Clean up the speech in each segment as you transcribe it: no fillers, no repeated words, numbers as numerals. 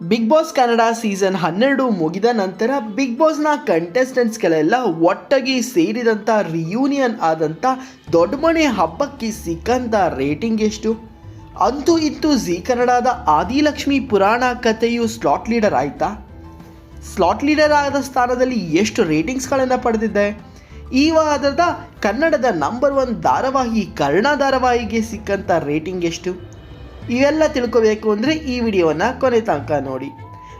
Big boss Kannada season 12 ಮುಗಿದ ನಂತರ big ಬಾಸ್ನ ಕಂಟೆಸ್ಟೆಂಟ್ಸ್ಗಳೆಲ್ಲ ಒಟ್ಟಾಗಿ ಸೇರಿದಂಥ ರಿಯೂನಿಯನ್ ಆದಂಥ ದೊಡ್ಡ ಮನೆ ಹಬ್ಬಕ್ಕೆ ಸಿಕ್ಕಂಥ ರೇಟಿಂಗ್ ಎಷ್ಟು? ಅಂತೂ ಇತ್ತು ಜಿ ಕನ್ನಡದ ಆದಿಲಕ್ಷ್ಮಿ ಪುರಾಣ ಕಥೆಯು ಸ್ಲಾಟ್ ಲೀಡರ್ ಆಯಿತಾ? ಸ್ಲಾಟ್ ಲೀಡರ್ ಆದ ಸ್ಥಾನದಲ್ಲಿ ಎಷ್ಟು ರೇಟಿಂಗ್ಸ್ಗಳನ್ನು ಪಡೆದಿದೆ? ಈ ವಾರದ ಕನ್ನಡದ ನಂಬರ್ 1 ಧಾರಾವಾಹಿ ಕರ್ಣ ಧಾರಾವಾಹಿಗೆ ಸಿಕ್ಕಂಥ ರೇಟಿಂಗ್ ಎಷ್ಟು? ಇವೆಲ್ಲ ತಿಳ್ಕೋಬೇಕು ಅಂದರೆ ಈ ವಿಡಿಯೋವನ್ನು ಕೊನೆ ತನಕ ನೋಡಿ.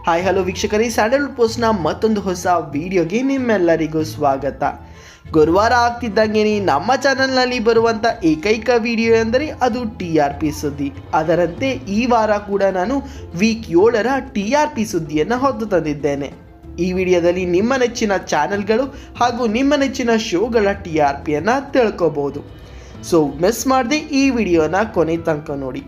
ಹಾಯ್ ಹಲೋ ವೀಕ್ಷಕರೇ, ಸ್ಯಾಂಡಲ್ವುಡ್ ಪೋಸ್ಟ್ನ ಮತ್ತೊಂದು ಹೊಸ ವಿಡಿಯೋಗೆ ನಿಮ್ಮೆಲ್ಲರಿಗೂ ಸ್ವಾಗತ. ಗುರುವಾರ ಆಗ್ತಿದ್ದಂಗೆ ನಮ್ಮ ಚಾನಲ್ನಲ್ಲಿ ಬರುವಂಥ ಏಕೈಕ ವಿಡಿಯೋ ಎಂದರೆ ಅದು TRP ಸುದ್ದಿ. ಅದರಂತೆ ಈ ವಾರ ಕೂಡ ನಾನು ವೀಕ್ 7ರ TRP ಸುದ್ದಿಯನ್ನು ಹೊತ್ತು ತಂದಿದ್ದೇನೆ. ಈ ವಿಡಿಯೋದಲ್ಲಿ ನಿಮ್ಮ ನೆಚ್ಚಿನ ಚಾನೆಲ್ಗಳು ಹಾಗೂ ನಿಮ್ಮ ನೆಚ್ಚಿನ ಶೋಗಳ TRPಯನ್ನು ತಿಳ್ಕೋಬಹುದು. ಸೊ ಮಿಸ್ ಮಾಡದೆ ಈ ವಿಡಿಯೋನ ಕೊನೆ ತನಕ ನೋಡಿ.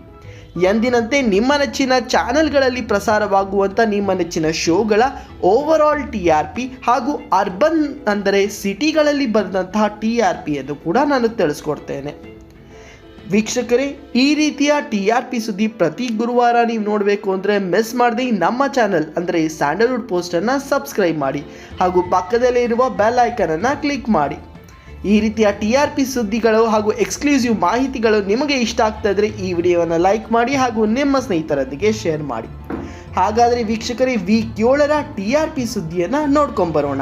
ಎಂದಿನಂತೆ ನಿಮ್ಮ ನೆಚ್ಚಿನ ಚಾನೆಲ್ಗಳಲ್ಲಿ ಪ್ರಸಾರವಾಗುವಂಥ ನಿಮ್ಮ ನೆಚ್ಚಿನ ಶೋಗಳ ಓವರಾಲ್ TRP ಹಾಗೂ ಅರ್ಬನ್ ಅಂದರೆ ಸಿಟಿಗಳಲ್ಲಿ ಬಂದಂತಹ TRPಯನ್ನು ಕೂಡ ನಾನು ತಿಳಿಸ್ಕೊಡ್ತೇನೆ. ವೀಕ್ಷಕರೇ, ಈ ರೀತಿಯ TRP ಸುದ್ದಿ ಪ್ರತಿ ಗುರುವಾರ ನೀವು ನೋಡಬೇಕು ಅಂದರೆ ಮಿಸ್ ಮಾಡದೆ ನಮ್ಮ ಚಾನಲ್ ಅಂದರೆ ಸ್ಯಾಂಡಲ್ವುಡ್ ಪೋಸ್ಟನ್ನು ಸಬ್ಸ್ಕ್ರೈಬ್ ಮಾಡಿ ಹಾಗೂ ಪಕ್ಕದಲ್ಲೇ ಇರುವ ಬೆಲ್ ಐಕನನ್ನು ಕ್ಲಿಕ್ ಮಾಡಿ. ಈ ರೀತಿಯ TRP ಸುದ್ದಿಗಳು ಹಾಗೂ ಎಕ್ಸ್ಕ್ಲೂಸಿವ್ ಮಾಹಿತಿಗಳು ನಿಮಗೆ ಇಷ್ಟ ಆಗ್ತಾ ಇದ್ದರೆ ಈ ವಿಡಿಯೋವನ್ನು ಲೈಕ್ ಮಾಡಿ ಹಾಗೂ ನಿಮ್ಮ ಸ್ನೇಹಿತರೊಂದಿಗೆ ಶೇರ್ ಮಾಡಿ. ಹಾಗಾದರೆ ವೀಕ್ಷಕರೇ, ವೀಕ್ 7ರ TRP ಸುದ್ದಿಯನ್ನು ನೋಡ್ಕೊಂಬರೋಣ.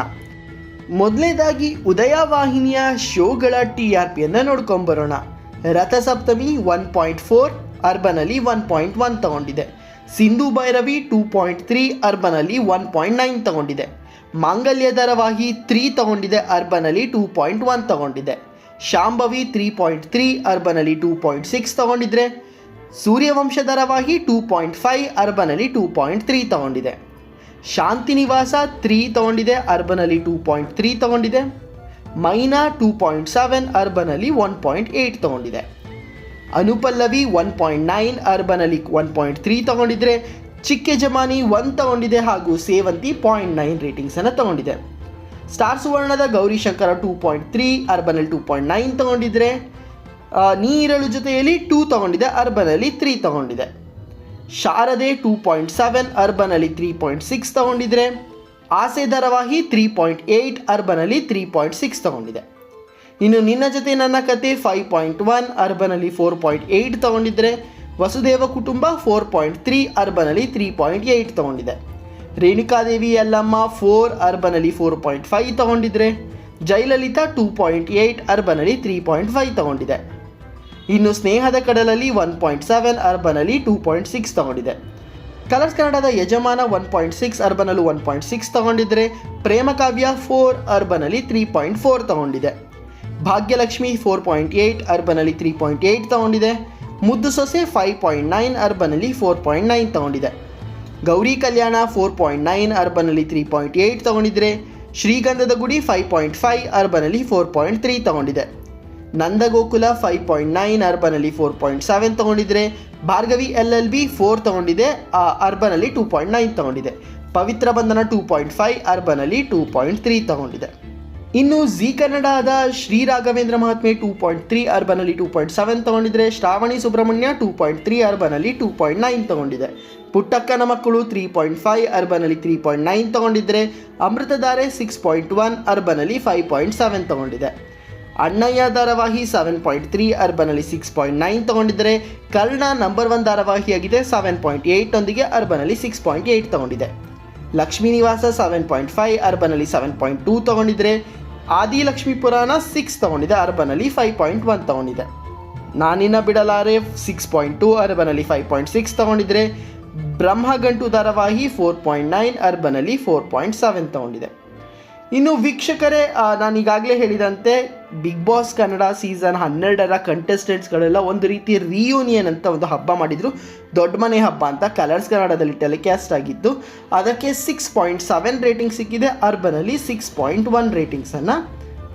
ಮೊದಲನೇದಾಗಿ ಉದಯ ವಾಹಿನಿಯ ಶೋಗಳ TRPಯನ್ನು ನೋಡ್ಕೊಂಬರೋಣ. ರಥಸಪ್ತಮಿ 1.4, ಅರ್ಬನಲ್ಲಿ 1.1 ತಗೊಂಡಿದೆ. ಸಿಂಧು ಭೈರವಿ 2.3, ಅರ್ಬನಲ್ಲಿ 1.9 ತಗೊಂಡಿದೆ. ಮಾಂಗಲ್ಯ ಧಾರಾವಾಹಿ 3 ತಗೊಂಡಿದೆ, ಅರ್ಬನಲ್ಲಿ 2.1 ತಗೊಂಡಿದೆ. ಶಾಂಭವಿ 3.3, ಅರ್ಬನಲ್ಲಿ 2.6 ತಗೊಂಡಿದ್ರೆ. ಸೂರ್ಯವಂಶ ಧಾರಾವಾಹಿ 2.5, ಅರ್ಬನಲ್ಲಿ 2.3 ತಗೊಂಡಿದೆ. ಶಾಂತಿ ನಿವಾಸ 3 ತಗೊಂಡಿದೆ, ಅರ್ಬನಲ್ಲಿ 2.3 ತಗೊಂಡಿದೆ. ಮೈನಾ 2.7, ಅರ್ಬನಲ್ಲಿ 1.8 ತಗೊಂಡಿದೆ. ಅನುಪಲ್ಲವಿ 1.9, ಅರ್ಬನಲ್ಲಿ 1.3 ತಗೊಂಡಿದ್ರೆ. ಚಿಕ್ಕೆ ಜಮಾನಿ 1 ತಗೊಂಡಿದೆ ಹಾಗೂ ಸೇವಂತಿ 0.9 ರೇಟಿಂಗ್ಸನ್ನು ತಗೊಂಡಿದೆ. ಸ್ಟಾರ್ ಸುವರ್ಣದ ಗೌರಿಶಂಕರ 2.3, ಅರ್ಬನಲ್ಲಿ 2.9 ತಗೊಂಡಿದ್ರೆ. ನೀರಳು ಜೊತೆಯಲ್ಲಿ 2 ತಗೊಂಡಿದೆ, ಅರ್ಬನಲ್ಲಿ 3 ತಗೊಂಡಿದೆ. ಶಾರದೆ 2.7, ಅರ್ಬನಲ್ಲಿ 3.6 ತಗೊಂಡಿದ್ರೆ. ಆಸೆ ಧಾರಾವಾಹಿ 3.8, ಅರ್ಬನಲ್ಲಿ 3.6 ತಗೊಂಡಿದೆ. ಇನ್ನು ನಿನ್ನ ಜೊತೆ ನನ್ನ ಕತೆ 5.1, ಅರ್ಬನಲ್ಲಿ 4.8 ತಗೊಂಡಿದ್ರೆ. ವಸುದೇವ ಕುಟುಂಬ 4.3, ಅರ್ಬನಲ್ಲಿ 3.8 ತಗೊಂಡಿದೆ. ರೇಣುಕಾದೇವಿ ಯಲ್ಲಮ್ಮ 4, ಅರ್ಬನಲ್ಲಿ 4.5 ತಗೊಂಡಿದ್ರೆ. ಜಯಲಲಿತಾ 2.8, ಅರ್ಬನಲ್ಲಿ 3.5 ತಗೊಂಡಿದೆ. ಇನ್ನು ಸ್ನೇಹದ ಕಡಲಲ್ಲಿ 1.7, ಅರ್ಬನಲ್ಲಿ 2.6 ತಗೊಂಡಿದೆ. ಕಲರ್ಸ್ ಕನ್ನಡದ ಯಜಮಾನ 1.6, ಅರ್ಬನಲ್ಲೂ 1.6 ತಗೊಂಡಿದ್ರೆ. ಪ್ರೇಮಕಾವ್ಯ 4, ಅರ್ಬನಲ್ಲಿ 3.4 ತಗೊಂಡಿದೆ. ಭಾಗ್ಯಲಕ್ಷ್ಮಿ 4.8, ಅರ್ಬನಲ್ಲಿ 3.8 ತಗೊಂಡಿದೆ. ಮುದ್ದು ಸೊಸೆ 5.9, ಅರ್ಬನಲ್ಲಿ 4.9 ತಗೊಂಡಿದೆ. ಗೌರಿ ಕಲ್ಯಾಣ 4.9, ಅರ್ಬನಲ್ಲಿ 3.8 ತಗೊಂಡಿದ್ರೆ. ಶ್ರೀಗಂಧದ ಗುಡಿ 5.5, ಅರ್ಬನಲ್ಲಿ 4.3 ತಗೊಂಡಿದೆ. ನಂದಗೋಕುಲ 5.9, ಅರ್ಬನಲ್ಲಿ 4.7 ತಗೊಂಡಿದ್ರೆ. ಭಾರ್ಗವಿ LLB 4 ತಗೊಂಡಿದೆ, ಅರ್ಬನಲ್ಲಿ 2.9 ತಗೊಂಡಿದೆ. ಪವಿತ್ರ ಬಂಧನ 2.5, ಅರ್ಬನಲ್ಲಿ 2.3 ತಗೊಂಡಿದೆ. ಇನ್ನು ಜಿ ಕನ್ನಡದ ಶ್ರೀ ರಾಘವೇಂದ್ರ ಮಹಾತ್ಮೆ 2.3, ಅರ್ಬನಲ್ಲಿ 2.7 ತಗೊಂಡಿದ್ರೆ. ಶ್ರಾವಣಿ ಸುಬ್ರಹ್ಮಣ್ಯ 2.3, ಅರ್ಬನಲ್ಲಿ 2.9 ತಗೊಂಡಿದೆ. ಪುಟ್ಟಕ್ಕನ ಮಕ್ಕಳು 3.5, ಅರ್ಬನಲ್ಲಿ 3.9 ತಗೊಂಡಿದ್ರೆ. ಅಮೃತಧಾರೆ 6.1, ಅರ್ಬನಲ್ಲಿ 5.7 ತಗೊಂಡಿದೆ. ಅಣ್ಣಯ್ಯ ಧಾರಾವಾಹಿ 7.3, ಅರ್ಬನಲ್ಲಿ 6.9 ತಗೊಂಡಿದ್ರೆ. ಕರ್ಣ ನಂಬರ್ 1 ಧಾರಾವಾಹಿಯಾಗಿದೆ 7.8 ಒಂದಿಗೆ, ಅರ್ಬನಲ್ಲಿ 6.8 ತಗೊಂಡಿದೆ. ಲಕ್ಷ್ಮೀ ನಿವಾಸ 7.5, ಅರ್ಬನಲ್ಲಿ 7.2 ತಗೊಂಡಿದ್ರೆ. ಆದಿಲಕ್ಷ್ಮಿ ಪುರಾಣ 6 ತಗೊಂಡಿದೆ, ಅರ್ಬನಲ್ಲಿ 5.1 ತಗೊಂಡಿದೆ. ನಾನಿನ್ನ ಬಿಡಲಾರೆ 6.2, ಅರ್ಬನಲ್ಲಿ 5.6 ತಗೊಂಡಿದ್ರೆ. ಬ್ರಹ್ಮಗಂಟು ಧಾರಾವಾಹಿ 4.9, ಅರ್ಬನಲ್ಲಿ 4.7 ತಗೊಂಡಿದೆ. ಇನ್ನು ವೀಕ್ಷಕರೇ, ನಾನೀಗಾಗಲೇ ಹೇಳಿದಂತೆ ಬಿಗ್ ಬಾಸ್ ಕನ್ನಡ ಸೀಸನ್ 12ರ ಕಂಟೆಸ್ಟೆಂಟ್ಸ್ಗಳೆಲ್ಲ ಒಂದು ರೀತಿ ರಿಯೂನಿಯನ್ ಅಂತ ಒಂದು ಹಬ್ಬ ಮಾಡಿದರು. ದೊಡ್ಡ ಮನೆ ಹಬ್ಬ ಅಂತ ಕಲರ್ಸ್ ಕನ್ನಡದಲ್ಲಿ ಟೆಲಿಕಾಸ್ಟ್ ಆಗಿದ್ದು. ಅದಕ್ಕೆ 6.7 ರೇಟಿಂಗ್ ಸಿಕ್ಕಿದೆ, ಅರ್ಬನಲ್ಲಿ 6.1 ರೇಟಿಂಗ್ಸನ್ನು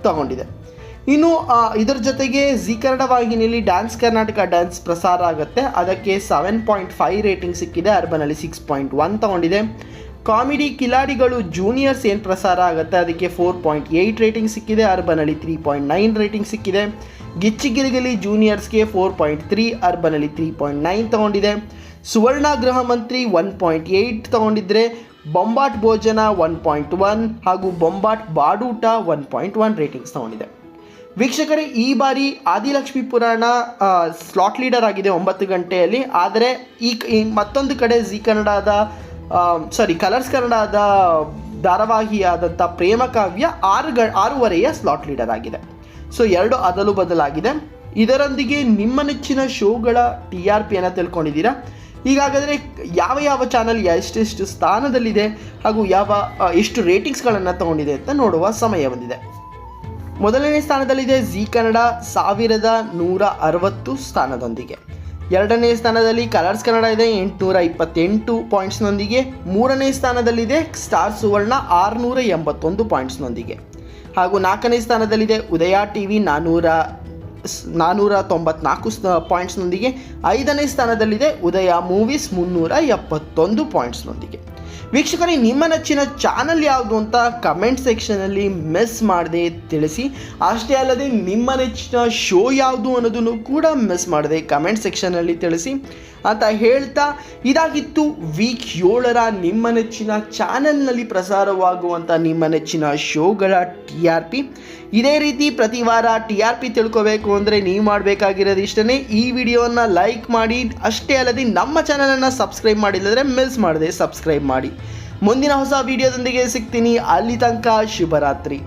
ತಗೊಂಡಿದೆ. ಇನ್ನು ಇದರ ಜೊತೆಗೆ ಜಿ ಕನ್ನಡ ವಾಹಿನಿಯಲ್ಲಿ ಡ್ಯಾನ್ಸ್ ಕರ್ನಾಟಕ ಡ್ಯಾನ್ಸ್ ಪ್ರಸಾರ ಆಗುತ್ತೆ. ಅದಕ್ಕೆ 7.5 ರೇಟಿಂಗ್ ಸಿಕ್ಕಿದೆ, ಅರ್ಬನಲ್ಲಿ 6.1 ತಗೊಂಡಿದೆ. ಕಾಮಿಡಿ ಕಿಲಾಡಿಗಳು ಜೂನಿಯರ್ಸ್ ಏನು ಪ್ರಸಾರ ಆಗುತ್ತೆ ಅದಕ್ಕೆ 4.8 ರೇಟಿಂಗ್ ಸಿಕ್ಕಿದೆ, ಅರ್ಬನಲ್ಲಿ 3.9 ರೇಟಿಂಗ್ ಸಿಕ್ಕಿದೆ. ಗಿಚ್ಚಿ ಗಿಲಿಗಿಲಿ ಜೂನಿಯರ್ಸ್ಗೆ 4.3, ಅರ್ಬನಲ್ಲಿ 3.9 ತಗೊಂಡಿದೆ. ಸುವರ್ಣ ಗೃಹ ಮಂತ್ರಿ 1.8 ತಗೊಂಡಿದ್ರೆ, ಬೊಂಬಾಟ್ ಭೋಜನ 1.1 ಹಾಗೂ ಬೊಂಬಾಟ್ ಬಾಡೂಟ 1.1 ರೇಟಿಂಗ್ಸ್ ತಗೊಂಡಿದೆ. ವೀಕ್ಷಕರೇ, ಈ ಬಾರಿ ಆದಿಲಕ್ಷ್ಮಿ ಪುರಾಣ ಸ್ಲಾಟ್ ಲೀಡರ್ ಆಗಿದೆ 9 ಗಂಟೆಯಲ್ಲಿ. ಆದರೆ ಈ ಮತ್ತೊಂದು ಕಡೆ ಜಿ ಕನ್ನಡದ ಕಲರ್ಸ್ ಕನ್ನಡದ ಧಾರಾವಾಹಿಯಾದಂಥ ಪ್ರೇಮ ಕಾವ್ಯ 6:30 ಸ್ಲಾಟ್ ಲೀಡರ್ ಆಗಿದೆ. ಸೊ 2 ಅದಲು ಬದಲಾಗಿದೆ. ಇದರೊಂದಿಗೆ ನಿಮ್ಮ ನೆಚ್ಚಿನ ಶೋಗಳ TRPಯನ್ನು ತಿಳ್ಕೊಂಡಿದ್ದೀರಾ. ಹೀಗಾದರೆ ಯಾವ ಚಾನಲ್ ಎಷ್ಟೆಷ್ಟು ಸ್ಥಾನದಲ್ಲಿದೆ ಹಾಗೂ ಎಷ್ಟು ರೇಟಿಂಗ್ಸ್ಗಳನ್ನು ತಗೊಂಡಿದೆ ಅಂತ ನೋಡುವ ಸಮಯ ಬಂದಿದೆ. ಮೊದಲನೇ ಸ್ಥಾನದಲ್ಲಿದೆ ಜಿ ಕನ್ನಡ 1160 ಸ್ಥಾನದೊಂದಿಗೆ. ಎರಡನೇ ಸ್ಥಾನದಲ್ಲಿ ಕಲರ್ಸ್ ಕನ್ನಡ ಇದೆ 828 ಪಾಯಿಂಟ್ಸ್ನೊಂದಿಗೆ. ಮೂರನೇ ಸ್ಥಾನದಲ್ಲಿದೆ ಸ್ಟಾರ್ ಸುವರ್ಣ 681 ಪಾಯಿಂಟ್ಸ್ನೊಂದಿಗೆ. ಹಾಗೂ 4ನೇ ಸ್ಥಾನದಲ್ಲಿದೆ ಉದಯ ಟಿವಿ 494 ಪಾಯಿಂಟ್ಸ್ನೊಂದಿಗೆ. 5ನೇ ಸ್ಥಾನದಲ್ಲಿದೆ ಉದಯ ಮೂವೀಸ್ 371 ಪಾಯಿಂಟ್ಸ್ನೊಂದಿಗೆ. ವೀಕ್ಷಕರೇ, ನಿಮ್ಮ ನೆಚ್ಚಿನ ಚಾನಲ್ ಯಾವುದು ಅಂತ ಕಮೆಂಟ್ ಸೆಕ್ಷನಲ್ಲಿ ಮಿಸ್ ಮಾಡದೆ ತಿಳಿಸಿ. ಅಷ್ಟೇ ಅಲ್ಲದೆ ನಿಮ್ಮ ನೆಚ್ಚಿನ ಶೋ ಯಾವುದು ಅನ್ನೋದನ್ನು ಕೂಡ ಮಿಸ್ ಮಾಡದೆ ಕಮೆಂಟ್ ಸೆಕ್ಷನಲ್ಲಿ ತಿಳಿಸಿ ಅಂತ ಹೇಳ್ತಾ, ಇದಾಗಿತ್ತು ವೀಕ್ 7ರ ನಿಮ್ಮ ನೆಚ್ಚಿನ ಚಾನಲ್ನಲ್ಲಿ ಪ್ರಸಾರವಾಗುವಂಥ ನಿಮ್ಮ ನೆಚ್ಚಿನ ಶೋಗಳ TRP. ಇದೇ ರೀತಿ ಪ್ರತಿ ವಾರ TRP ತಿಳ್ಕೋಬೇಕು ಅಂದರೆ ನೀವು ಮಾಡಬೇಕಾಗಿರೋದು ಇಷ್ಟೇ, ಈ ವಿಡಿಯೋನ ಲೈಕ್ ಮಾಡಿ. ಅಷ್ಟೇ ಅಲ್ಲದೆ ನಮ್ಮ ಚಾನಲನ್ನು ಸಬ್ಸ್ಕ್ರೈಬ್ ಮಾಡಿಲ್ಲದ್ರೆ ಮಿಸ್ ಮಾಡದೆ ಸಬ್ಸ್ಕ್ರೈಬ್ ಮಾಡಿ. ಮುಂದಿನ ಹೊಸ ವಿಡಿಯೋದೊಂದಿಗೆ ಸಿಗ್ತೀನಿ. ಅಲ್ಲಿ ತನಕ ಶುಭರಾತ್ರಿ.